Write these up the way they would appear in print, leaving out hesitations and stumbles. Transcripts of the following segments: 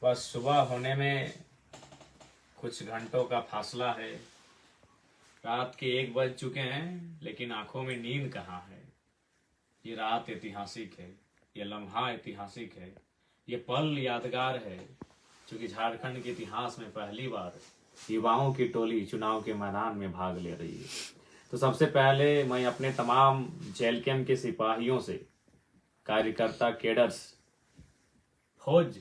बस सुबह होने में कुछ घंटों का फासला है। रात के 1 बज चुके हैं, लेकिन आंखों में नींद कहाँ है। ये रात ऐतिहासिक है, ये लम्हा ऐतिहासिक है, ये पल यादगार है, क्योंकि झारखंड के इतिहास में पहली बार युवाओं की टोली चुनाव के मैदान में भाग ले रही है। तो सबसे पहले मैं अपने तमाम जेल कैंप के सिपाहियों से, कार्यकर्ता, केडर्स, फौज,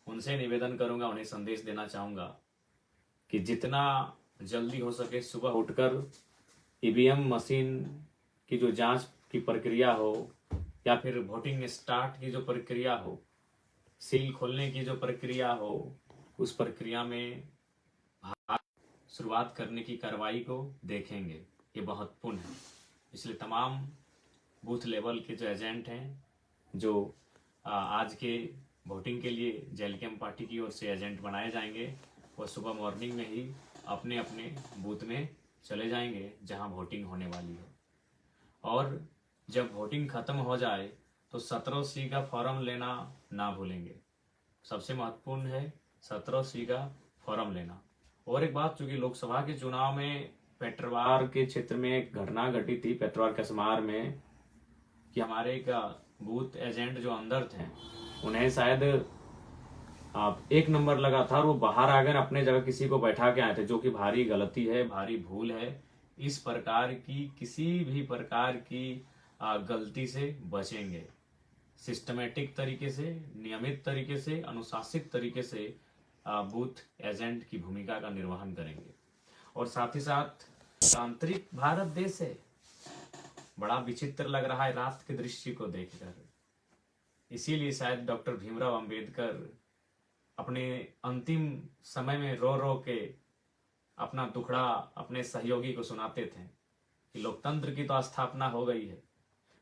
उनसे निवेदन करूंगा, उन्हें संदेश देना चाहूंगा कि जितना जल्दी हो सके सुबह उठकर ईवीएम मशीन की जो जांच की प्रक्रिया हो, या फिर वोटिंग स्टार्ट की जो प्रक्रिया हो, सील खोलने की जो प्रक्रिया हो, उस प्रक्रिया में शुरुआत करने की कार्रवाई को देखेंगे। ये महत्वपूर्ण है। इसलिए तमाम बूथ लेवल के जो एजेंट हैं, जो आज के वोटिंग के लिए जेल कैंप पार्टी की ओर से एजेंट बनाए जाएंगे, वो सुबह मॉर्निंग में ही अपने अपने बूथ में चले जाएंगे जहां वोटिंग होने वाली है। और जब वोटिंग खत्म हो जाए तो 17C का फॉर्म लेना ना भूलेंगे। सबसे महत्वपूर्ण है 17C का फॉर्म लेना। और एक बात, चूंकि लोकसभा के चुनाव में पेट्रोवार के क्षेत्र में एक घटना घटी थी, पेट्रोवार कसमार में, कि हमारे एक बूथ एजेंट जो अंदर थे, उन्हें शायद 1 नंबर लगा था और वो बाहर आ गए, अपने जगह किसी को बैठा के आए थे, जो कि भारी गलती है, भारी भूल है। इस प्रकार की किसी भी प्रकार की गलती से बचेंगे। सिस्टमेटिक तरीके से, नियमित तरीके से, अनुशासित तरीके से बूथ एजेंट की भूमिका का निर्वहन करेंगे। और साथ ही साथ तांत्रिक भारत देश है, बड़ा विचित्र लग रहा है रात के दृश्य को देखकर। इसीलिए शायद डॉक्टर भीमराव अंबेडकर अपने अंतिम समय में रो रो के अपना दुखड़ा अपने सहयोगी को सुनाते थे कि लोकतंत्र की तो स्थापना हो गई है,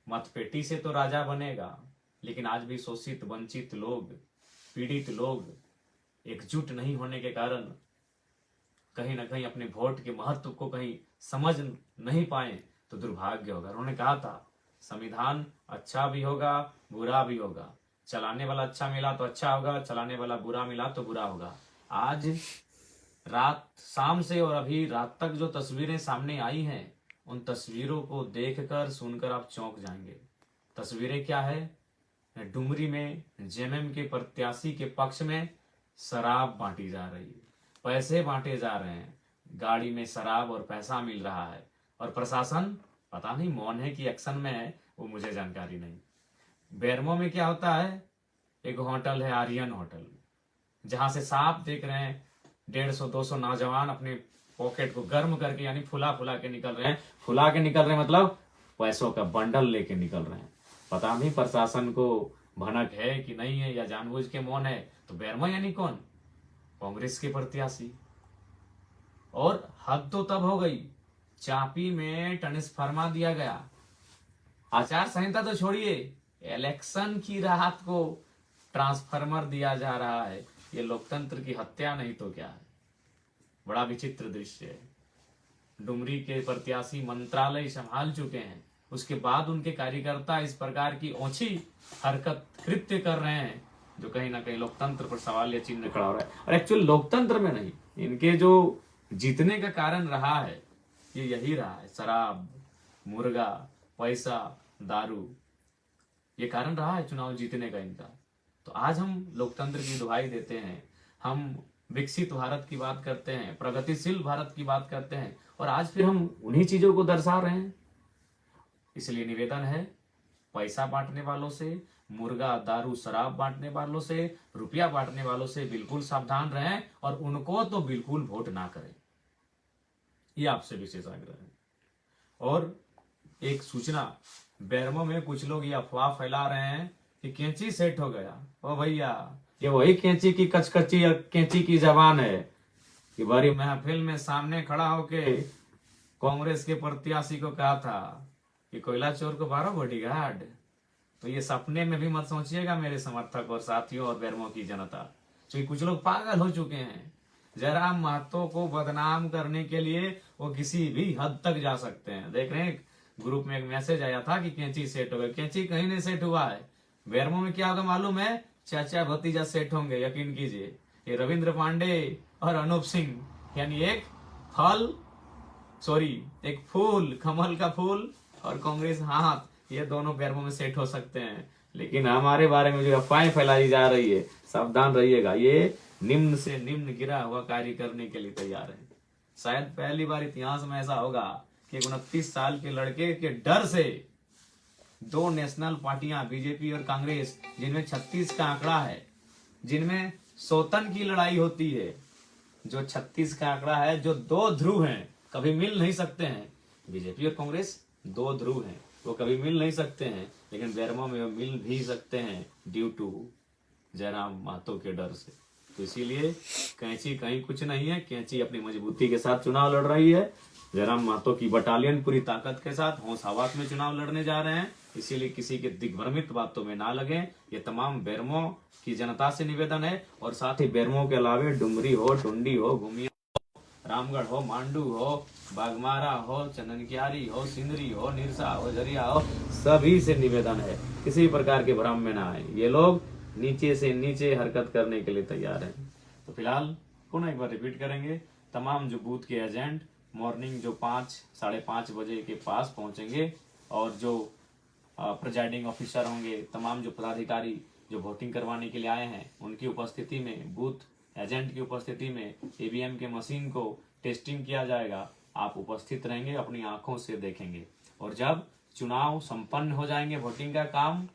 मतपेटी से तो राजा बनेगा, लेकिन आज भी शोषित, वंचित लोग, पीड़ित लोग एकजुट नहीं होने के कारण कहीं ना कहीं अपने वोट के महत्व को कहीं समझ नहीं पाए तो दुर्भाग्य होगा। उन्होंने कहा था संविधान अच्छा भी होगा, बुरा भी होगा, चलाने वाला अच्छा मिला तो अच्छा होगा, चलाने वाला बुरा मिला तो बुरा होगा। आज रात, शाम से और अभी रात तक जो तस्वीरें सामने आई हैं, उन तस्वीरों को देखकर, सुनकर आप चौंक जाएंगे। तस्वीरें क्या है? डुमरी में जेएमएम के प्रत्याशी के पक्ष में शराब बांटी जा रही है, पैसे बांटे जा रहे हैं, गाड़ी में शराब और पैसा मिल रहा है, और प्रशासन पता नहीं मौन है कि एक्शन में है, वो मुझे जानकारी नहीं। बेरमो में क्या होता है? एक होटल है, आर्यन होटल, जहां से साफ देख रहे हैं 150-200 नौजवान अपने पॉकेट को गर्म करके, यानी फुला फुला के निकल रहे हैं। फुला के निकल रहे हैं मतलब पैसों का बंडल लेके निकल रहे हैं। पता नहीं प्रशासन को भनक है कि नहीं है, या जानबूझ के मौन है। तो बेरमो यानी कौन? कांग्रेस के प्रत्याशी। और हद तो तब हो गई, चापी में ट्रांसफार्मा दिया गया। आचार संहिता तो छोड़िए, इलेक्शन की राहत को ट्रांसफार्मर दिया जा रहा है। ये लोकतंत्र की हत्या नहीं तो क्या है? बड़ा विचित्र दृश्य है। डुमरी के प्रत्याशी मंत्रालय संभाल चुके हैं, उसके बाद उनके कार्यकर्ता इस प्रकार की ओछी हरकत, कृत्य कर रहे हैं, जो कहीं ना कहीं लोकतंत्र पर सवाल या चिन्ह खड़ा हो रहा है। और एक्चुअल लोकतंत्र में नहीं, इनके जो जीतने का कारण रहा है, ये यही रहा है, शराब, मुर्गा, पैसा, दारू, ये कारण रहा है चुनाव जीतने का इनका। तो आज हम लोकतंत्र की दुहाई देते हैं, हम विकसित भारत की बात करते हैं, प्रगतिशील भारत की बात करते हैं, और आज फिर हम उन्हीं चीजों को दर्शा रहे हैं। इसलिए निवेदन है, पैसा बांटने वालों से, मुर्गा, दारू, शराब बांटने वालों से, रुपया बांटने वालों से बिल्कुल सावधान रहें, और उनको तो बिल्कुल वोट ना करें। ये आपसे विशेष आग्रह है। और एक सूचना, बेरमो में कुछ लोग ये अफवाह फैला रहे हैं कि कैंची सेट हो गया। ओ भैया, ये वही कैंची की कचकची या कैंची की जबान है कि बड़ी महफिल में सामने खड़ा होके कांग्रेस के प्रत्याशी को कहा था कि कोयला चोर को 12 बॉडीगार्ड। तो ये सपने में भी मत सोचिएगा मेरे समर्थक और साथियों और बेरमो की जनता, क्योंकि कुछ लोग पागल हो चुके हैं। जरा महतो को बदनाम करने के लिए वो किसी भी हद तक जा सकते हैं। देख रहे हैं, ग्रुप में एक मैसेज आया था कि कैंची सेट हो गई। कैंची कहीं नहीं सेट हुआ है। बेरमो में क्या होगा मालूम है? चाचा भतीजा सेट होंगे, यकीन कीजिए। ये रविंद्र पांडे और अनूप सिंह, यानी एक फूल, कमल का फूल और कांग्रेस हाथ, ये दोनों पैरों में सेट हो सकते हैं। लेकिन हमारे बारे में जो अफवाहें फैलाई जा रही है, सावधान रहिएगा, ये निम्न से निम्न गिरा हुआ कार्य करने के लिए तैयार है। शायद पहली बार इतिहास में ऐसा होगा कि 29 साल के लड़के के डर से दो नेशनल पार्टियां बीजेपी और कांग्रेस, जिनमें 36 का आंकड़ा है, जिनमें सौतन की लड़ाई होती है, जो 36 का आंकड़ा है, जो दो ध्रुव हैं, कभी मिल नहीं सकते हैं। बीजेपी और कांग्रेस दो ध्रुव हैं, वो कभी मिल नहीं सकते हैं, लेकिन बेरमो में वो मिल भी सकते हैं ड्यू टू जयराम महतो के डर से। तो इसीलिए कैंची कहीं कुछ नहीं है, कैंची अपनी मजबूती के साथ चुनाव लड़ रही है। जयराम महतो की बटालियन पूरी ताकत के साथ होश हवास में चुनाव लड़ने जा रहे हैं। इसीलिए किसी के दिग्भ्रमित बातों में ना लगे। ये तमाम बेरमो की जनता से निवेदन है, और साथ ही बेरमो के अलावे डुमरी हो, टुंडी हो, घुमिया, रामगढ़ हो, मांडू हो, बागमारा हो, चंदनकियारी हो, सिंदरी हो, निरसा हो, झरिया हो, सभी से निवेदन है किसी प्रकार के भ्रम में ना आए। ये लोग नीचे से नीचे हरकत करने के लिए तैयार हैं। तो फिलहाल पुनः एक बार रिपीट करेंगे, तमाम जो बूथ के एजेंट मॉर्निंग जो 5-5:30 बजे के पास पहुंचेंगे, और जो प्रिजाइडिंग ऑफिसर होंगे, तमाम जो पदाधिकारी जो वोटिंग करवाने के लिए आए हैं, उनकी उपस्थिति में, बूथ एजेंट की उपस्थिति में ईवीएम के मशीन को टेस्टिंग किया जाएगा। आप उपस्थित रहेंगे, अपनी आंखों से देखेंगे, और जब चुनाव संपन्न हो जाएंगे, वोटिंग का काम,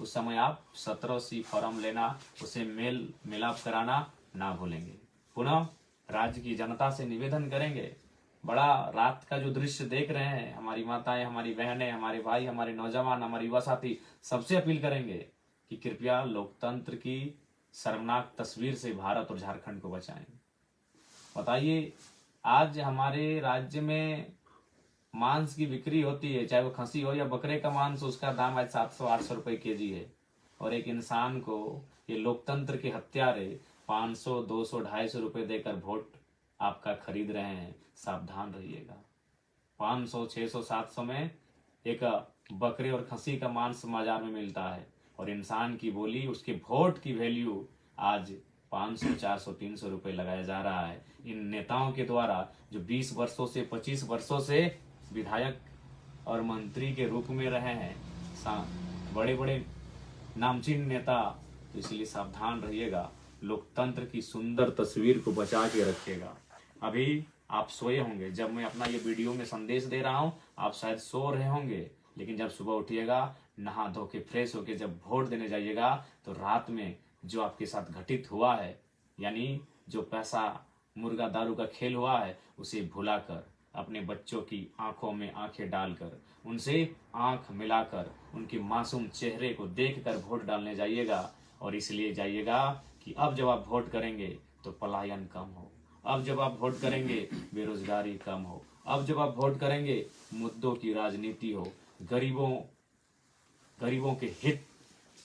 उस समय आप 17C फॉर्म लेना, उसे मेल मिलाप कराना ना भूलेंगे। पुनः राज्य की जनता से निवेदन करेंगे, बड़ा रात का जो दृश्य देख रहे हैं, हमारी माताएं, हमारी बहनें, हमारे भाई, हमारे नौजवान, हमारे युवा साथी, सबसे अपील करेंगे कि कृपया लोकतंत्र की शर्मनाक तस्वीर से भारत और झारखंड को बचाएं। बताइए, आज हमारे राज्य में मांस की बिक्री होती है, चाहे वो खसी हो या बकरे का मांस, उसका दाम आज 700-800 रुपए केजी है, और एक इंसान को ये लोकतंत्र के हत्यारे 500, 200, 250 रुपए देकर वोट आपका खरीद रहे हैं। सावधान रहिएगा। 500, 600, 700 में एक बकरे और खसी का मांस बाजार में मिलता है, और इंसान की बोली, उसके वोट की वैल्यू आज 500, 400, 300 रुपए लगाया जा रहा है इन नेताओं के द्वारा, जो 20 वर्षों से 25 वर्षों से विधायक और मंत्री के रूप में रहे हैं, बड़े बड़े नामचीन नेता। तो इसलिए सावधान रहिएगा, लोकतंत्र की सुंदर तस्वीर को बचा के रखिएगा। अभी आप सोए होंगे, जब मैं अपना ये वीडियो में संदेश दे रहा हूं, आप शायद सो रहे होंगे, लेकिन जब सुबह उठिएगा, नहा धो के फ्रेश होके जब वोट देने जाइएगा, तो रात में जो आपके साथ घटित हुआ है, यानी जो पैसा मुर्गा दारू का खेल हुआ है, उसे भुलाकर, अपने बच्चों की आंखों में आंखें डालकर, उनसे आंख मिलाकर, उनके मासूम चेहरे को देखकर वोट डालने जाइएगा। और इसलिए जाइएगा कि अब जब आप वोट करेंगे तो पलायन कम हो, अब जब आप वोट करेंगे बेरोजगारी कम हो, अब जब आप वोट करेंगे मुद्दों की राजनीति हो, गरीबों के हित,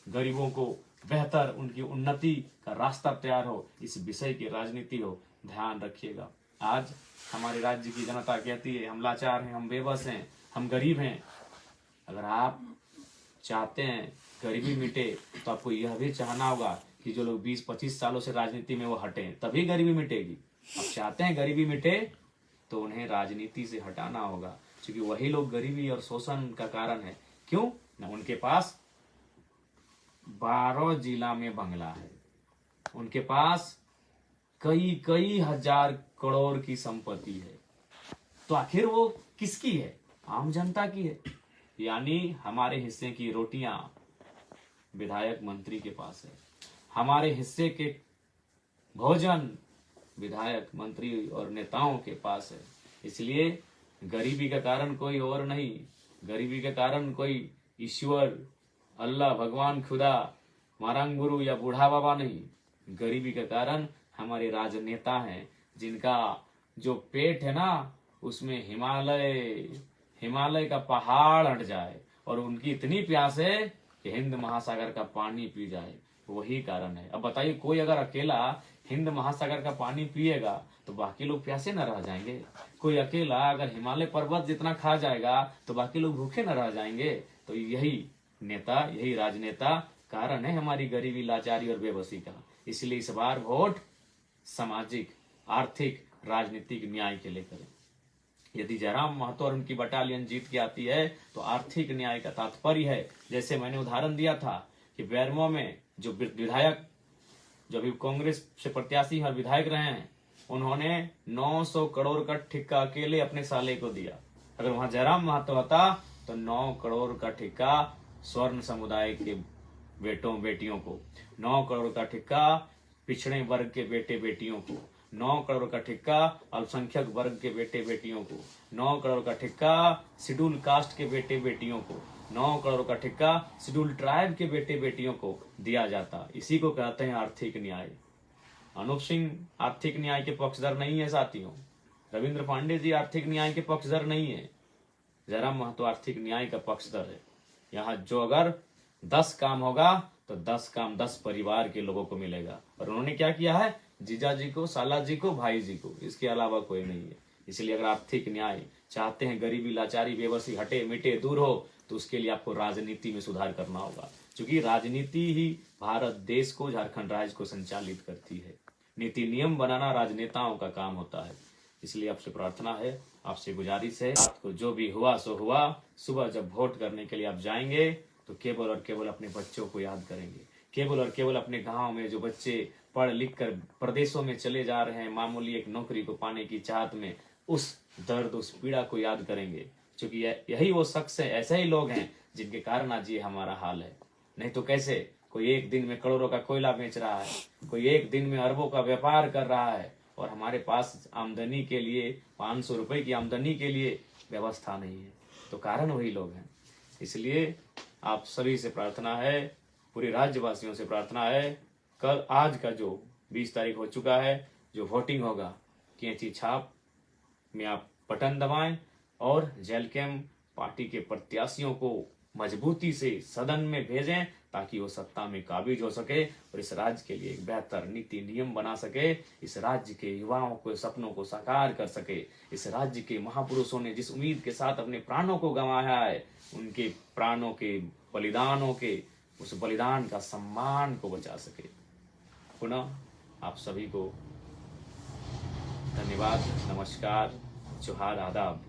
गरीबों को बेहतर, उनकी उन्नति का रास्ता तैयार हो, इस विषय की राजनीति हो। ध्यान रखिएगा। आज हमारे राज्य की जनता कहती है, हम लाचार हैं, हम बेबस हैं, हम गरीब हैं। अगर आप चाहते हैं गरीबी मिटे, तो आपको यह भी चाहना होगा कि जो लोग 20-25 सालों से राजनीति में वो हटें, तभी गरीबी मिटेगी। आप चाहते हैं गरीबी मिटे, तो उन्हें राजनीति से हटाना होगा, क्योंकि वही लोग गरीबी और शोषण का कारण है। क्यों ना? उनके पास 12 जिला में बंगला है, उनके पास कई हजार करोड़ की संपत्ति है, तो आखिर वो किसकी है? आम जनता की है। यानी हमारे हिस्से की रोटियां विधायक मंत्री के पास है, हमारे हिस्से के भोजन विधायक मंत्री और नेताओं के पास है। इसलिए गरीबी का कारण कोई और नहीं, गरीबी का कारण कोई ईश्वर, अल्लाह, भगवान, खुदा, मारंग गुरु या बूढ़ा बाबा नहीं। गरीबी का कारण हमारे राजनेता हैं, जिनका जो पेट है ना, उसमें हिमालय का पहाड़ हट जाए, और उनकी इतनी प्यास है कि हिंद महासागर का पानी पी जाए। वही कारण है। अब बताइए, कोई अगर अकेला हिंद महासागर का पानी पिएगा तो बाकी लोग प्यासे न रह जाएंगे? कोई अकेला अगर हिमालय पर्वत जितना खा जाएगा तो बाकी लोग भूखे न रह जाएंगे? तो यही नेता, यही राजनेता कारण है हमारी गरीबी, लाचारी और बेबसी का। इसलिए इस बार वोट सामाजिक, आर्थिक, राजनीतिक न्याय के लिए करें। यदि जयराम महतो और उनकी बटालियन जीत के आती है तो आर्थिक न्याय का तात्पर्य है, जैसे मैंने उदाहरण दिया था कि बेरमो में जो विधायक, जो भी कांग्रेस से प्रत्याशी और विधायक रहे हैं, उन्होंने 900 करोड़ का ठेका अकेले अपने साले को दिया। अगर वहां जयराम महतो होता तो 9 करोड़ का ठेका स्वर्ण समुदाय के बेटों बेटियों को, 9 करोड़ का ठेका पिछड़े वर्ग के बेटे बेटियों को, 9 करोड़ का ठेका अल्पसंख्यक वर्ग के बेटे बेटियों को, 9 करोड़ का ठेका शेड्यूल कास्ट के बेटे बेटियों को, 9 करोड़ का ठेका शेड्यूल ट्राइब के बेटे बेटियों को दिया जाता। इसी को कहते हैं आर्थिक न्याय। अनूप सिंह आर्थिक न्याय के पक्षधर नहीं है साथियों। रविंद्र पांडे जी आर्थिक न्याय के पक्षधर नहीं है। जयराम महतो आर्थिक न्याय का पक्षधर है। यहाँ जो अगर 10 काम होगा तो 10 काम 10 परिवार के लोगों को मिलेगा। और उन्होंने क्या किया है? जीजा जी को, साला जी को, भाई जी को, इसके अलावा कोई नहीं है। इसलिए अगर आर्थिक न्याय चाहते हैं, गरीबी, लाचारी, बेबसी हटे मिटे दूर हो, तो उसके लिए आपको राजनीति में सुधार करना होगा, क्योंकि राजनीति ही भारत देश को, झारखंड राज्य को संचालित करती है। नीति नियम बनाना राजनेताओं का काम होता है। इसलिए आपसे प्रार्थना है, आपसे गुजारिश है, रात को जो भी हुआ सो हुआ, सुबह जब वोट करने के लिए आप जाएंगे तो केवल और केवल अपने बच्चों को याद करेंगे। केवल और केवल अपने गांव में जो बच्चे पढ़ लिख कर प्रदेशों में चले जा रहे हैं मामूली एक नौकरी को पाने की चाहत में, उस दर्द, उस पीड़ा को याद करेंगे, क्योंकि यही वो शख्स है, ऐसे ही लोग हैं जिनके कारण आज ये हमारा हाल है। नहीं तो कैसे? कोई एक दिन में करोड़ों का कोयला बेच रहा है, कोई एक दिन में अरबों का व्यापार कर रहा है, और हमारे पास आमदनी के लिए 500 रुपए की आमदनी के लिए व्यवस्था नहीं है। तो कारण वही लोग हैं। इसलिए आप सभी से प्रार्थना है, पूरे राज्यवासियों से प्रार्थना है, कल आज का जो 20 तारीख हो चुका है, जो वोटिंग होगा, कैंची छाप में आप बटन दबाएं और जेलकेम पार्टी के प्रत्याशियों को मजबूती से सदन में भेजें, ताकि वो सत्ता में काबिज हो सके और इस राज्य के लिए एक बेहतर नीति नियम बना सके, इस राज्य के युवाओं को सपनों को साकार कर सके। इस राज्य के महापुरुषों ने जिस उम्मीद के साथ अपने प्राणों को गंवाया है, उनके प्राणों के बलिदानों के उस बलिदान का सम्मान को बचा सके। पुनः आप सभी को धन्यवाद, नमस्कार, जोहार, आदाब।